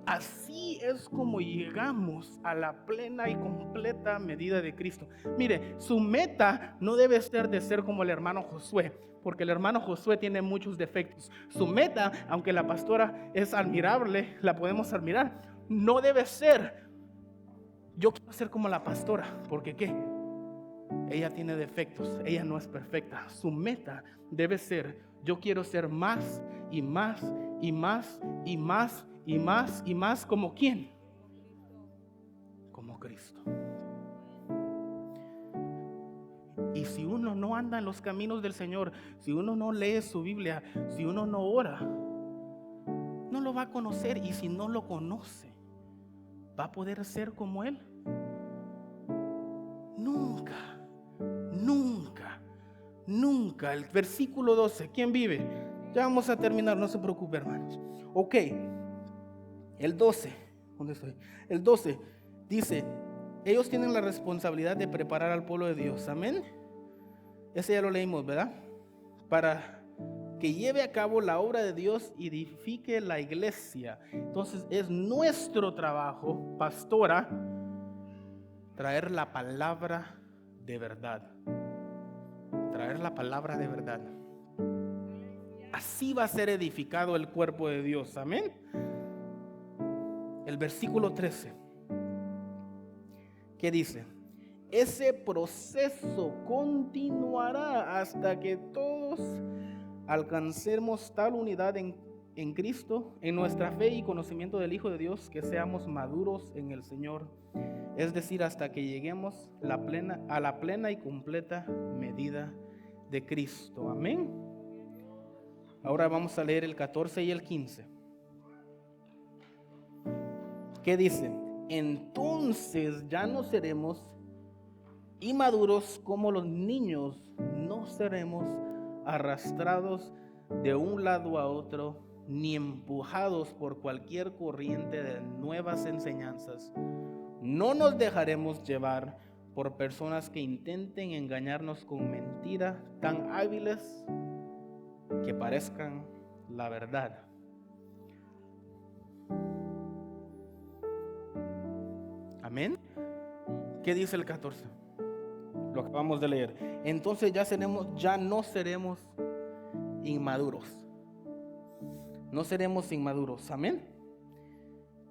Así es como llegamos a la plena y completa medida de Cristo. Mire, su meta no debe ser de ser como el hermano Josué, porque el hermano Josué tiene muchos defectos. Su meta, aunque la pastora es admirable, la podemos admirar, no debe ser: yo quiero ser como la pastora, porque ¿qué? Ella tiene defectos, ella no es perfecta. Su meta debe ser: yo quiero ser más y más y más y más y más y más como ¿quién? Como Cristo. Y si uno no anda en los caminos del Señor, si uno no lee su Biblia, si uno no ora, no lo va a conocer. Y si no lo conoce, ¿va a poder ser como Él? Nunca, nunca, nunca. El versículo 12, ¿quién vive? Ya vamos a terminar, no se preocupe, hermanos. Ok, el 12, ¿dónde estoy? El 12 dice: ellos tienen la responsabilidad de preparar al pueblo de Dios. Amén. Ese ya lo leímos, ¿verdad? Para que lleve a cabo la obra de Dios y edifique la iglesia. Entonces es nuestro trabajo, pastora, traer la palabra de verdad. Traer la palabra de verdad. Así va a ser edificado el cuerpo de Dios. Amén. El versículo 13, ¿qué dice? Ese proceso continuará hasta que todos alcancemos tal unidad en Cristo, en nuestra fe y conocimiento del Hijo de Dios, que seamos maduros en el Señor. Es decir, hasta que lleguemos a la plena y completa medida de Cristo. Amén. Ahora vamos a leer el 14 y el 15. ¿Qué dice? Entonces ya no seremos inmaduros como los niños, no seremos arrastrados de un lado a otro, ni empujados por cualquier corriente de nuevas enseñanzas. No nos dejaremos llevar por personas que intenten engañarnos con mentiras tan hábiles que parezcan la verdad. Amén. ¿Qué dice el 14? Lo acabamos de leer. Entonces ya no seremos inmaduros. No seremos inmaduros. Amén.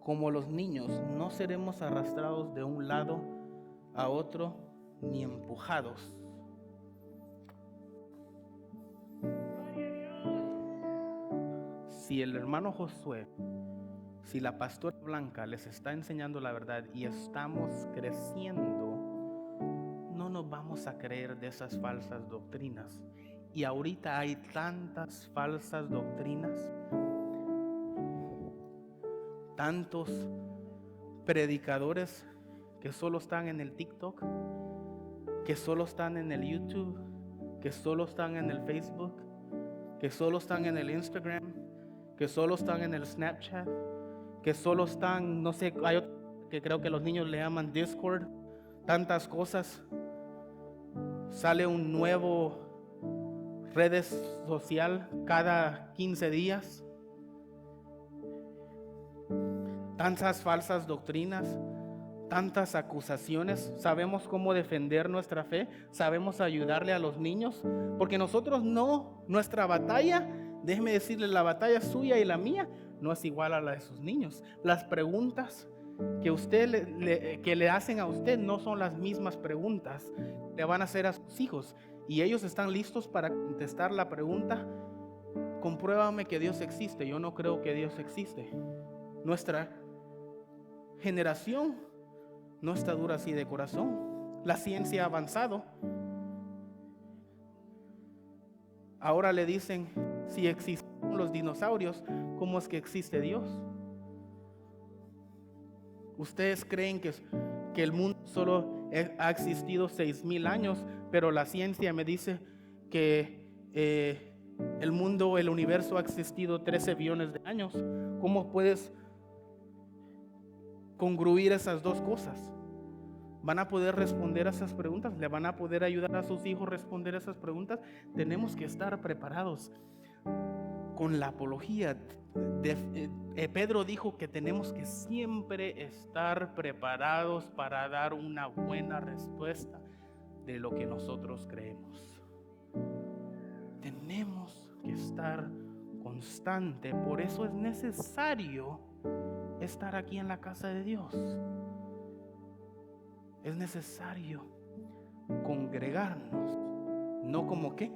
Como los niños, no seremos arrastrados de un lado a otro, ni empujados. Si el hermano Josué, si la pastora Blanca les está enseñando la verdad y estamos creciendo, no nos vamos a creer de esas falsas doctrinas. Y ahorita hay tantas falsas doctrinas, tantos predicadores que solo están en el TikTok, que solo están en el YouTube, que solo están en el Facebook, que solo están en el Instagram, que solo están en el Snapchat, que solo están, no sé, hay otro que creo que los niños le llaman Discord. Tantas cosas. Sale un nuevo redes social cada 15 días. Tantas falsas doctrinas, tantas acusaciones. Sabemos cómo defender nuestra fe, sabemos ayudarle a los niños, porque nosotros no, nuestra batalla, déjeme decirle, la batalla suya y la mía no es igual a la de sus niños. Las preguntas que le hacen a usted no son las mismas preguntas que le van a hacer a sus hijos, y ellos están listos para contestar la pregunta: compruébame que Dios existe. Yo no creo que Dios existe. Nuestra generación no está dura así de corazón. La ciencia ha avanzado. Ahora le dicen, si existen los dinosaurios, ¿cómo es que existe Dios? Ustedes creen que el mundo solo ha existido 6,000 años, pero la ciencia me dice que el mundo, el universo ha existido 13 billones de años. ¿Cómo puedes congruir esas dos cosas? ¿Van a poder responder a esas preguntas? ¿Le van a poder ayudar a sus hijos a responder a esas preguntas? Tenemos que estar preparados. con la apología. Pedro dijo que tenemos que siempre estar preparados para dar una buena respuesta de lo que nosotros creemos. Tenemos que estar constante. Por eso es necesario estar aquí en la casa de Dios. Es necesario congregarnos, no como que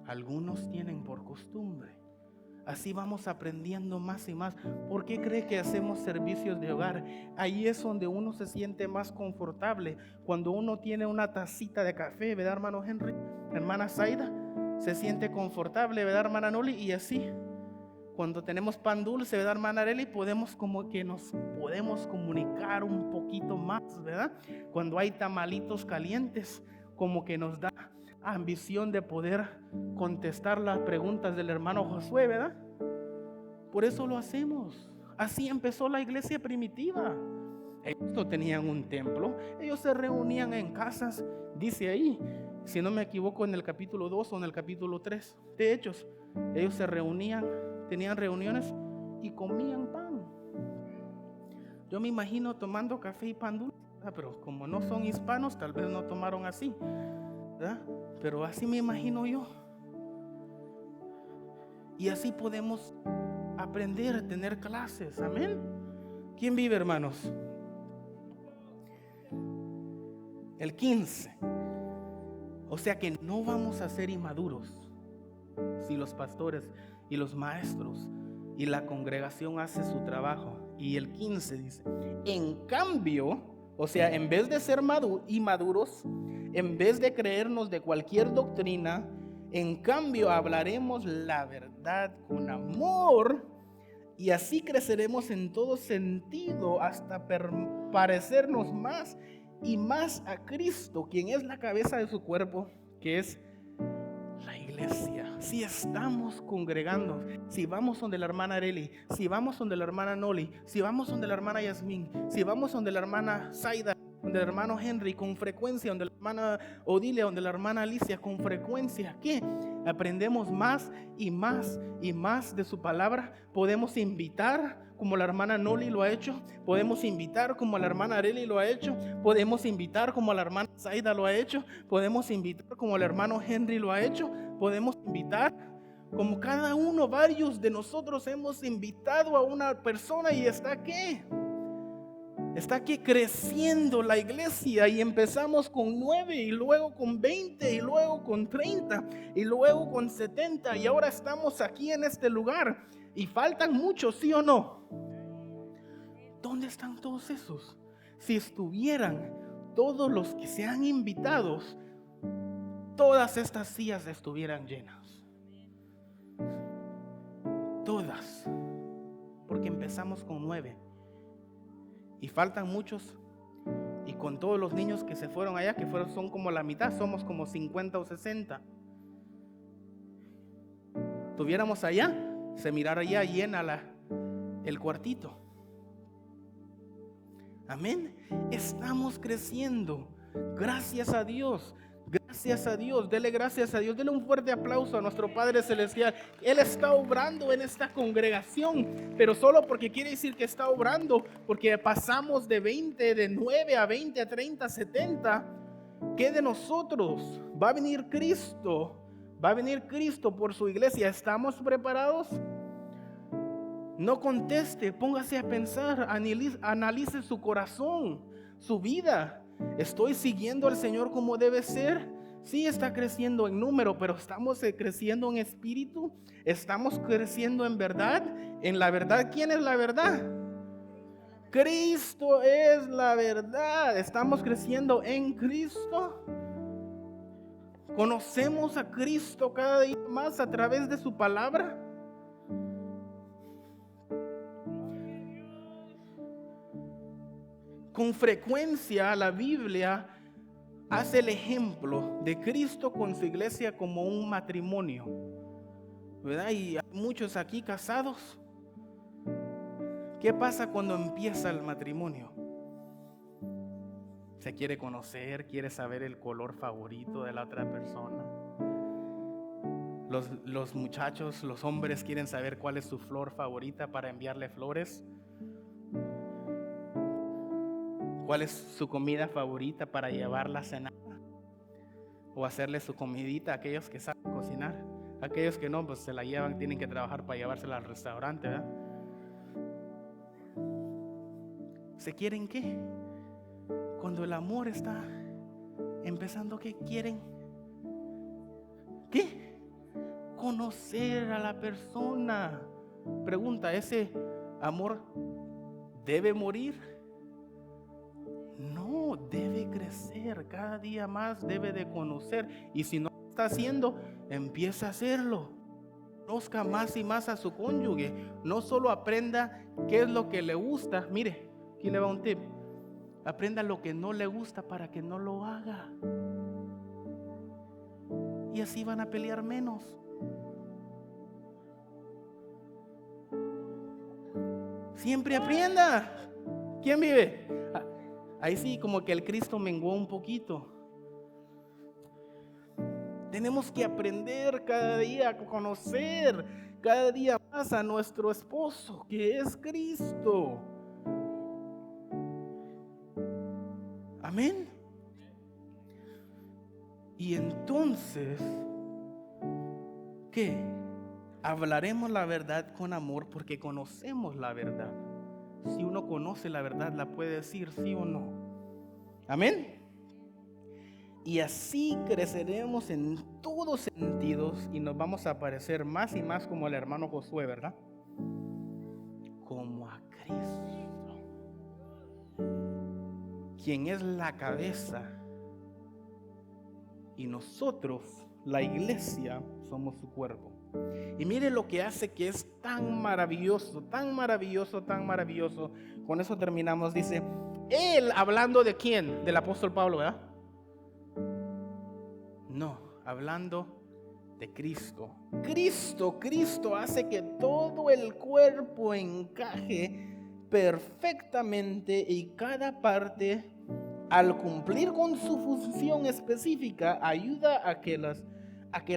algunos tienen por costumbre. Así vamos aprendiendo más y más. ¿Por qué cree que hacemos servicios de hogar? Ahí es donde uno se siente más confortable. Cuando uno tiene una tacita de café, ¿verdad, hermano Henry? Hermana Zaida, se siente confortable, ¿verdad, hermana Noli? Y así, cuando tenemos pan dulce, ¿verdad, hermana Areli? Podemos como que nos podemos comunicar un poquito más, ¿verdad? Cuando hay tamalitos calientes, como que nos da ambición de poder contestar las preguntas del hermano Josué, ¿verdad? Por eso lo hacemos. Así empezó la iglesia primitiva. Ellos no tenían un templo, ellos se reunían en casas, dice ahí, si no me equivoco, en el capítulo 2 o en el capítulo 3 de Hechos. Ellos se reunían, tenían reuniones y comían pan. Yo me imagino tomando café y pan dulce, pero como no son hispanos, tal vez no tomaron así, ¿verdad? Pero así me imagino yo. Y así podemos aprender, tener clases. Amén. ¿Quién vive, hermanos? El 15. O sea que no vamos a ser inmaduros si los pastores y los maestros y la congregación hace su trabajo. Y el 15 dice: en cambio, o sea, en vez de ser inmaduros, en vez de creernos de cualquier doctrina, en cambio hablaremos la verdad con amor, y así creceremos en todo sentido hasta parecernos más y más a Cristo, quien es la cabeza de su cuerpo, que es la iglesia. Si estamos congregando, si vamos donde la hermana Areli, si vamos donde la hermana Noli, si vamos donde la hermana Yasmín, si vamos donde la hermana Zaida, donde el hermano Henry, con frecuencia, donde la hermana Odilia, donde la hermana Alicia, con frecuencia, ¿qué? Aprendemos más y más y más de su palabra. Podemos invitar como la hermana Noli lo ha hecho, podemos invitar como la hermana Areli lo ha hecho, podemos invitar como la hermana Zaida lo ha hecho, podemos invitar como el hermano Henry lo ha hecho, podemos invitar como cada uno, varios de nosotros hemos invitado a una persona y está aquí. Está aquí creciendo la iglesia, y empezamos con 9 y luego con 20 y luego con 30 y luego con 70 y ahora estamos aquí en este lugar y faltan muchos, ¿sí o no? ¿Dónde están todos esos? Si estuvieran todos los que sean invitados, todas estas sillas estuvieran llenas. Todas. Porque empezamos con 9. Y faltan muchos. Y con todos los niños que se fueron allá, que son como la mitad, somos como 50 o 60. Tuviéramos allá, se mirara allá llena el cuartito. Amén. Estamos creciendo. Gracias a Dios. Gracias a Dios. Dele gracias a Dios. Dele un fuerte aplauso a nuestro Padre Celestial. Él está obrando en esta congregación, pero solo porque quiere decir que está obrando, porque pasamos de 20, de 9 a 20, a 30, a 70. ¿Qué de nosotros? Va a venir Cristo. Va a venir Cristo por su iglesia. ¿Estamos preparados? No conteste, póngase a pensar, analice su corazón, su vida. ¿Estoy siguiendo al Señor como debe ser? Sí, está creciendo en número, pero ¿estamos creciendo en espíritu? ¿Estamos creciendo en verdad? ¿En la verdad? ¿Quién es la verdad? Cristo es la verdad. ¿Estamos creciendo en Cristo? ¿Conocemos a Cristo cada día más a través de su palabra? Con frecuencia la Biblia hace el ejemplo de Cristo con su iglesia como un matrimonio, ¿verdad? Y hay muchos aquí casados. ¿Qué pasa cuando empieza el matrimonio? Se quiere conocer, quiere saber el color favorito de la otra persona. Los muchachos, los hombres quieren saber cuál es su flor favorita para enviarle flores. ¿Cuál es su comida favorita para llevarla a cenar? O hacerle su comidita a aquellos que saben cocinar. Aquellos que no, pues se la llevan, tienen que trabajar para llevársela al restaurante, ¿verdad? ¿Se quieren qué? Cuando el amor está empezando, ¿qué quieren? ¿Qué? Conocer a la persona. Pregunta, ¿ese amor debe morir? No, debe crecer, cada día más debe de conocer. Y si no lo está haciendo, empieza a hacerlo. Conozca más y más a su cónyuge. No solo aprenda qué es lo que le gusta. Mire, aquí le va un tip. Aprenda lo que no le gusta para que no lo haga. Y así van a pelear menos. Siempre aprenda. ¿Quién vive? Ahí sí, como que el Cristo menguó un poquito. Tenemos que aprender cada día a conocer cada día más a nuestro esposo, que es Cristo. Amén. Y entonces, ¿qué? Hablaremos la verdad con amor porque conocemos la verdad. Si uno conoce la verdad, la puede decir sí o no. Amén. Y así creceremos en todos sentidos y nos vamos a parecer más y más como el hermano Josué, ¿verdad? Como a Cristo, quien es la cabeza. Y nosotros, la iglesia, somos su cuerpo. Y mire lo que hace que es tan maravilloso, tan maravilloso, tan maravilloso. Con eso terminamos. Dice, él, hablando de quién, del apóstol Pablo, ¿verdad? No, hablando de Cristo. Cristo hace que todo el cuerpo encaje perfectamente y cada parte, al cumplir con su función específica, ayuda a que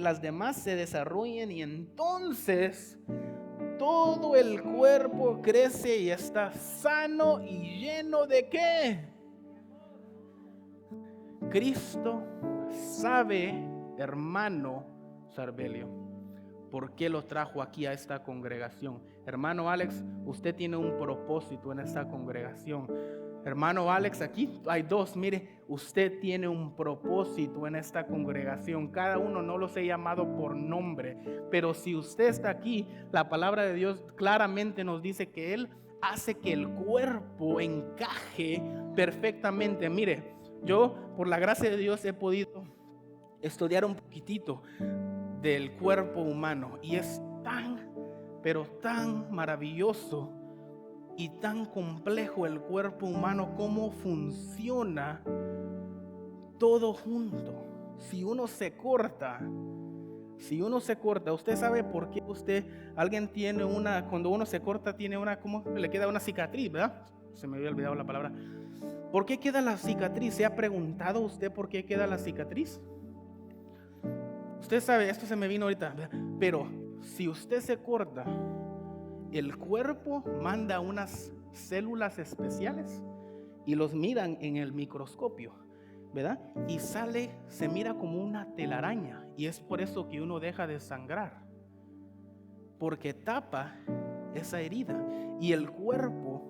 las demás se desarrollen y entonces todo el cuerpo crece y está sano y lleno de ¿qué? Cristo sabe, hermano Sarbelio, por qué lo trajo aquí a esta congregación. Hermano Alex, usted tiene un propósito en esta congregación. Hermano Alex, aquí hay dos. Mire, usted tiene un propósito en esta congregación. Cada uno no los he llamado por nombre, pero si usted está aquí, la palabra de Dios claramente nos dice que Él hace que el cuerpo encaje perfectamente. Mire, yo por la gracia de Dios he podido estudiar un poquitito del cuerpo humano y es tan, pero tan maravilloso y tan complejo el cuerpo humano, cómo funciona todo junto. Si uno se corta, usted sabe por qué alguien tiene cuando uno se corta tiene ¿cómo le queda una cicatriz, verdad? Se me había olvidado la palabra. ¿Por qué queda la cicatriz? ¿Se ha preguntado usted por qué queda la cicatriz? Usted sabe, esto se me vino ahorita, ¿verdad? Pero si usted se corta, el cuerpo manda unas células especiales y los miran en el microscopio, ¿verdad? Y se mira como una telaraña y es por eso que uno deja de sangrar, porque tapa esa herida. Y el cuerpo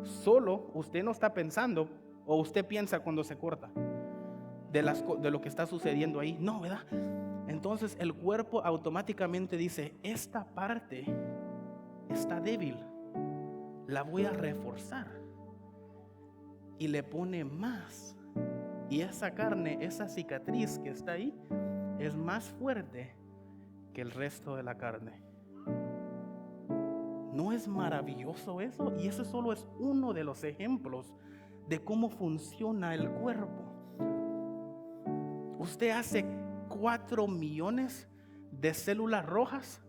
solo, usted no está pensando, o usted piensa cuando se corta de lo que está sucediendo ahí, no, ¿verdad? Entonces el cuerpo automáticamente dice, esta parte está débil, la voy a reforzar, y le pone más, y esa carne, esa cicatriz que está ahí es más fuerte que el resto de la carne. ¿No es maravilloso eso? Y eso solo es uno de los ejemplos de cómo funciona el cuerpo. Usted hace 4 millones de células rojas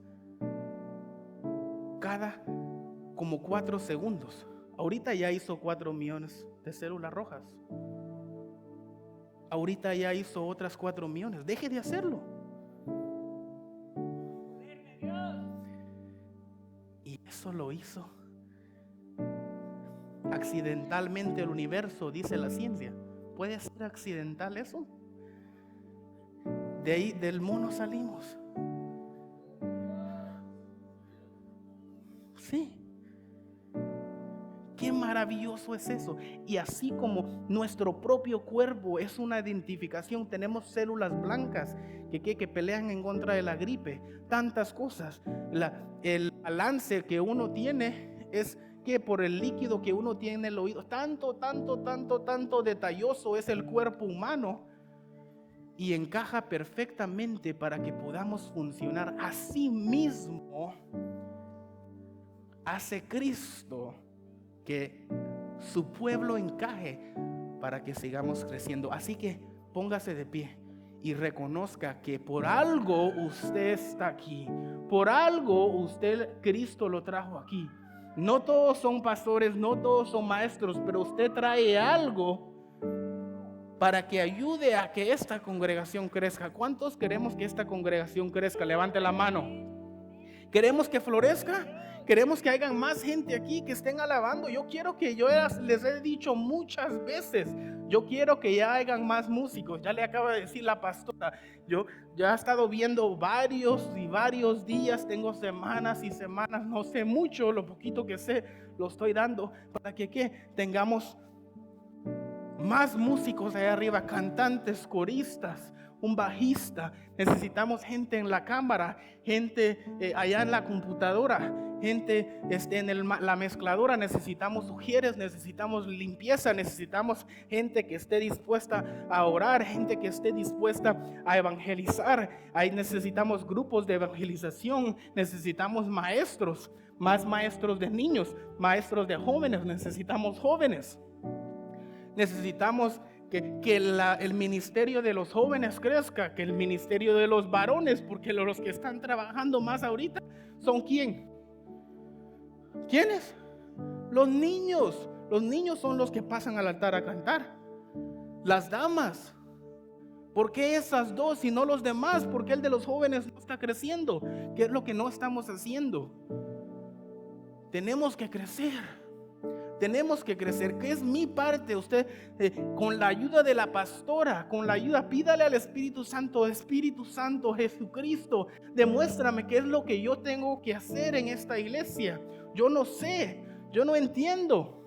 cada como 4 segundos. Ahorita ya hizo 4 millones de células rojas. Ahorita ya hizo otras 4 millones. Deje de hacerlo. eso lo hizo accidentalmente el universo, dice la ciencia. ¿Puede ser accidental eso? De ahí, del mono salimos. Sí. Qué maravilloso es eso. Y así como nuestro propio cuerpo es una identificación, tenemos células blancas que pelean en contra de la gripe, tantas cosas. El balance que uno tiene es que por el líquido que uno tiene en el oído, tanto detalloso es el cuerpo humano, y encaja perfectamente para que podamos funcionar. Así mismo hace Cristo que su pueblo encaje para que sigamos creciendo. Así que póngase de pie y reconozca que por algo usted está aquí, por algo Cristo lo trajo aquí. No todos son pastores, no todos son maestros, pero usted trae algo para que ayude a que esta congregación crezca. ¿Cuántos queremos que esta congregación crezca? Levante la mano. ¿Queremos que florezca? Queremos que haya más gente aquí que estén alabando. Yo les he dicho muchas veces, yo quiero que ya hayan más músicos. Ya le acaba de decir la pastora, yo ya he estado viendo varios días, tengo semanas y semanas, no sé mucho, lo poquito que sé lo estoy dando para que tengamos más músicos allá arriba, cantantes, coristas, un bajista. Necesitamos gente en la cámara, gente allá en la computadora, gente en la mezcladora. Necesitamos ujieres, necesitamos limpieza, necesitamos gente que esté dispuesta a orar, gente que esté dispuesta a evangelizar. Ahí necesitamos grupos de evangelización, necesitamos maestros, más maestros de niños, maestros de jóvenes, necesitamos jóvenes. Necesitamos que el ministerio de los jóvenes crezca, que el ministerio de los varones, porque los que están trabajando más ahorita son ¿quién? ¿Quiénes? Los niños. Los niños son los que pasan al altar a cantar. Las damas. ¿Por qué esas dos y no los demás? ¿Por qué el de los jóvenes no está creciendo? ¿Qué es lo que no estamos haciendo? Tenemos que crecer. Tenemos que crecer. ¿Qué es mi parte? Usted, con la ayuda de la pastora, con la ayuda, pídale al Espíritu Santo, Jesucristo, demuéstrame qué es lo que yo tengo que hacer en esta iglesia. Yo no sé, yo no entiendo,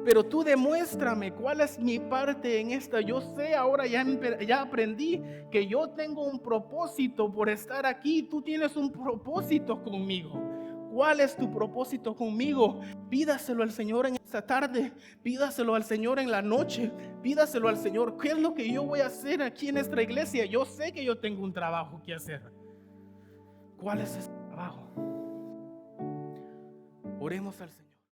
pero tú demuéstrame cuál es mi parte en esta. Yo sé ahora, ya aprendí que yo tengo un propósito por estar aquí. Tú tienes un propósito conmigo. ¿Cuál es tu propósito conmigo? Pídaselo al Señor en esta tarde, pídaselo al Señor en la noche, pídaselo al Señor. ¿Qué es lo que yo voy a hacer aquí en nuestra iglesia? Yo sé que yo tengo un trabajo que hacer. ¿Cuál es ese trabajo? Oremos al Señor.